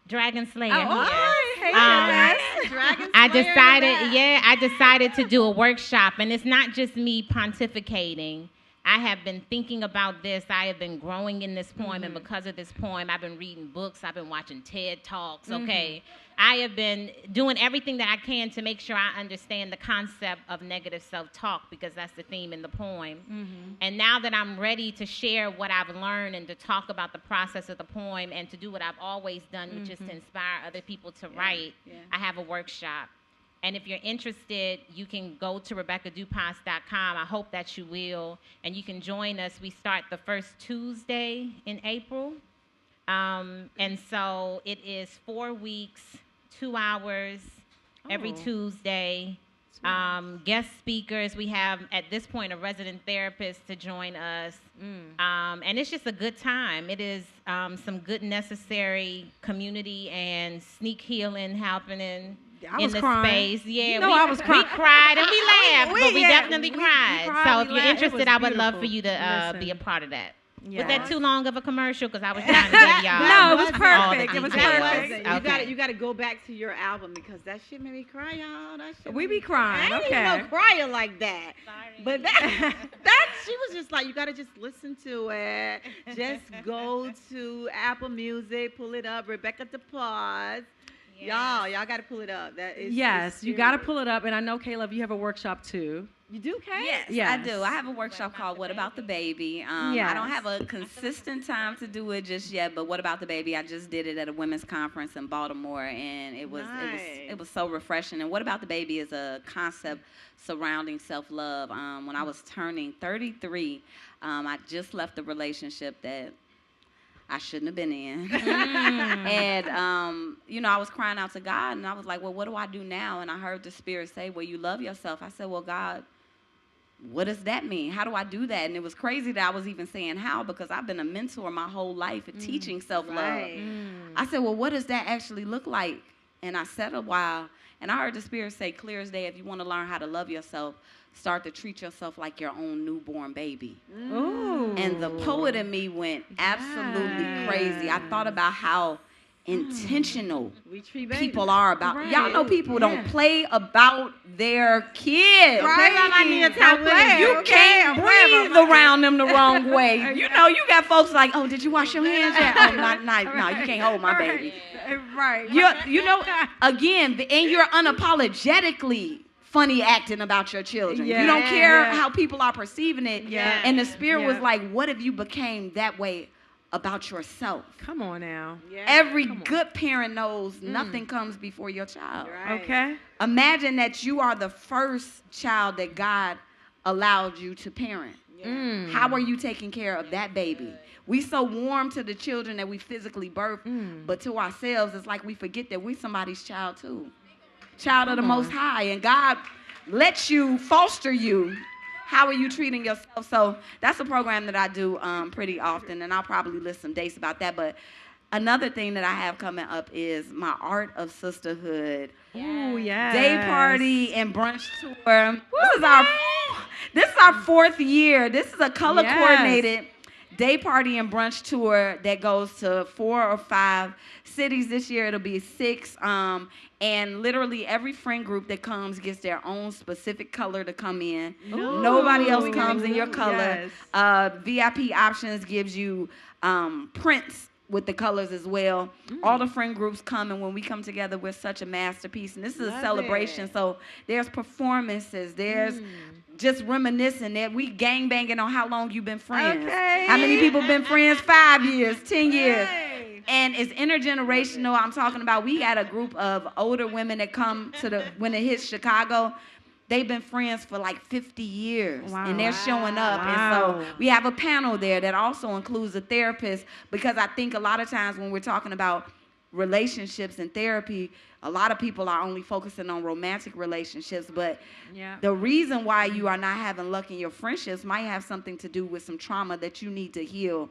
Dragon Slayer here. Dragon I decided to do a workshop, and it's not just me pontificating. I have been thinking about this. I have been growing in this poem, and because of this poem, I've been reading books. I've been watching TED Talks, okay? I have been doing everything that I can to make sure I understand the concept of negative self-talk because that's the theme in the poem. And now that I'm ready to share what I've learned and to talk about the process of the poem and to do what I've always done, which is to inspire other people to write, I have a workshop. And if you're interested, you can go to RebeccaDupas.com. I hope that you will. And you can join us. We start the first Tuesday in April. And so it is 4 weeks, 2 hours every Tuesday. Guest speakers. We have, at this point, a resident therapist to join us. And it's just a good time. It is some good, necessary community and sneak healing happening. I was in the crying. space. Yeah, I was crying. We cried and we laughed, but we definitely cried. So if we you're laughed. It interested, was I would love beautiful. for you to be a Listen. part of that. Yeah. Was that too long of a commercial? Because I was trying to give y'all. No, it was all the perfect. It was details. perfect. You gotta go back to your album because that shit made me cry, y'all. That shit We made me be crying, I ain't okay. even no crier like that. Sorry. But that she was just like, you gotta just listen to it. Just go to Apple Music, pull it up. Rebecca DePause. Y'all gotta pull it up. That is Yes, you got to pull it up. And I know, Caleb, you have a workshop too. You do, Kay? Yes, Yes. I do. I have a workshop called What About the Baby? I don't have a consistent time to do it just yet, but What About the Baby? I just did it at a women's conference in Baltimore, and it was so refreshing. And What About the Baby is a concept surrounding self-love. When I was turning 33, I just left a relationship that I shouldn't have been in. And, I was crying out to God, and I was like, well, what do I do now? And I heard the Spirit say, well, you love yourself. I said, well, God, what does that mean? How do I do that? And it was crazy that I was even saying how, because I've been a mentor my whole life at teaching self-love. I said, well, what does that actually look like? And I sat a while, and I heard the Spirit say, clear as day, if you want to learn how to love yourself, start to treat yourself like your own newborn baby. Ooh. And the poet in me went absolutely crazy. I thought about how intentional people are about. Y'all know people don't play about their kids. You can't breathe around them the wrong way. You got folks like, oh, did you wash your hands yet? Oh, no, you can't hold my baby. Right. Again, and you're unapologetically funny acting about your children. Yeah, you don't care yeah. how people are perceiving it. Yeah. And the Spirit Yeah. was like, what if you became that way about yourself? Come on now. Every good parent knows nothing comes before your child. Okay. Imagine that you are the first child that God allowed you to parent. How are you taking care of that baby? We so warm to the children that we physically birth, but to ourselves, it's like we forget that we're somebody's child too. Child of the Most High, and God lets you foster you. How are you treating yourself? So that's a program that I do pretty often, and I'll probably list some dates about that. But another thing that I have coming up is my Art of Sisterhood Ooh, yes. day party and brunch tour. This is our 4th year. This is a color coordinated day party and brunch tour that goes to 4 or 5 cities. This year it'll be 6. And literally every friend group that comes gets their own specific color to come in. Ooh. Nobody else comes in your color. Yes. VIP options gives you prints with the colors as well. All the friend groups come, and when we come together, we're such a masterpiece. And this is a celebration. So there's performances. There's just reminiscing that we gang banging on how long you've been friends. Okay. How many people been friends? 5 years, 10 years. And it's intergenerational. I'm talking about, we got a group of older women that come to when it hits Chicago. They've been friends for like 50 years, and they're showing up. Wow. And so we have a panel there that also includes a therapist, because I think a lot of times when we're talking about relationships and therapy, a lot of people are only focusing on romantic relationships, but the reason why you are not having luck in your friendships might have something to do with some trauma that you need to heal.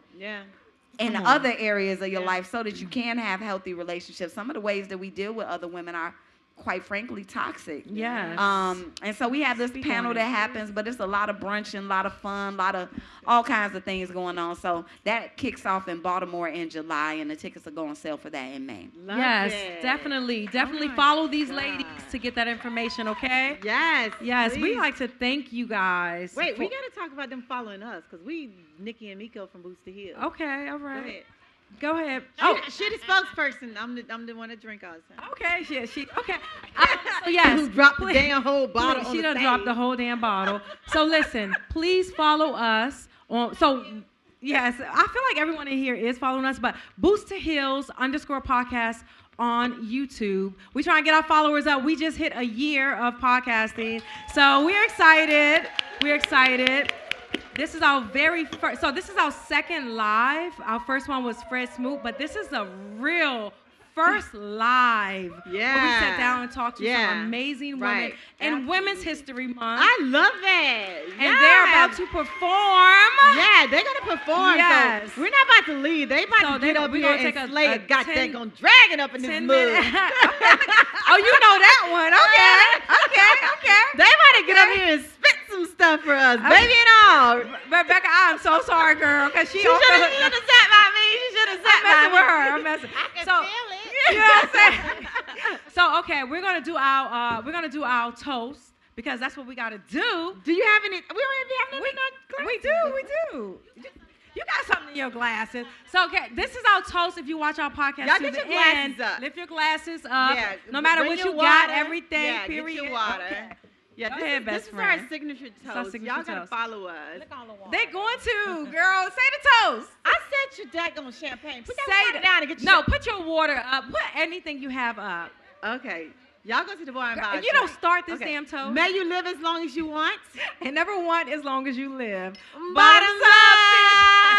In other areas of your life so that you can have healthy relationships. Some of the ways that we deal with other women are, quite frankly, toxic. Yes. And so we have this panel that happens, but it's a lot of brunching, a lot of fun, a lot of all kinds of things going on. So that kicks off in Baltimore in July, and the tickets are going on sale for that in May. Yes, definitely follow these ladies to get that information, okay? Yes. Yes, we please. like to thank you guys. Wait, we got to talk about them following us, because we, Nikki and Miko from Boots2Heels. Okay, all Go right. ahead. Go ahead. She the spokesperson. I'm the one that drink all the time. Okay, she okay. So yes, Who dropped the damn whole bottle on She the done stage. dropped the whole damn bottle. So listen, please follow us on. So yes, I feel like everyone in here is following us, but Boots2Heels _ on YouTube. We try and get our followers up. We just hit a year of podcasting, so we're excited. We're excited. This is our very first, so this is our second live. Our first one was Fred Smoot, but this is a real first live. Yeah. Where we sat down and talked to Yeah. some amazing women Right. in Women's History Month. I love that. And they're about to perform. Yeah, they're going to perform. Yes. So we're not about to leave. They about So to get up we're here gonna and take slay a goddamn gonna drag it up in this 10 mud. minutes. Oh, you know that one. Okay. They about to get up here and spit some stuff for us, baby and all. Rebecca, I'm so sorry, girl, because she She should have sat by me. She should have sat by I'm messing me. with her. I'm messing. I can So, feel it. you know what I'm saying? So okay, we're gonna do our toast, because that's what we gotta do. Do you have any? We don't even have nothing in our glasses. We do. You got something in your glasses. So okay, this is our toast. If you watch our podcast Y'all to get the your glasses end, up. lift your glasses up. Yeah, No matter bring what your you got, water. everything. Yeah, period. get your water. Okay. Yeah, Go this ahead, is, best this friend. is our signature It's our toast. signature Y'all gotta toast. follow us. They're going to, girl. Say the toast. I said your daggone champagne. Put that Say water down and get your No, put your water up. Put anything you have up. Okay. Y'all go to the bar and buy a You don't drink. start this Okay. damn toast. May you live as long as you want. And never want as long as you live. Bottoms up.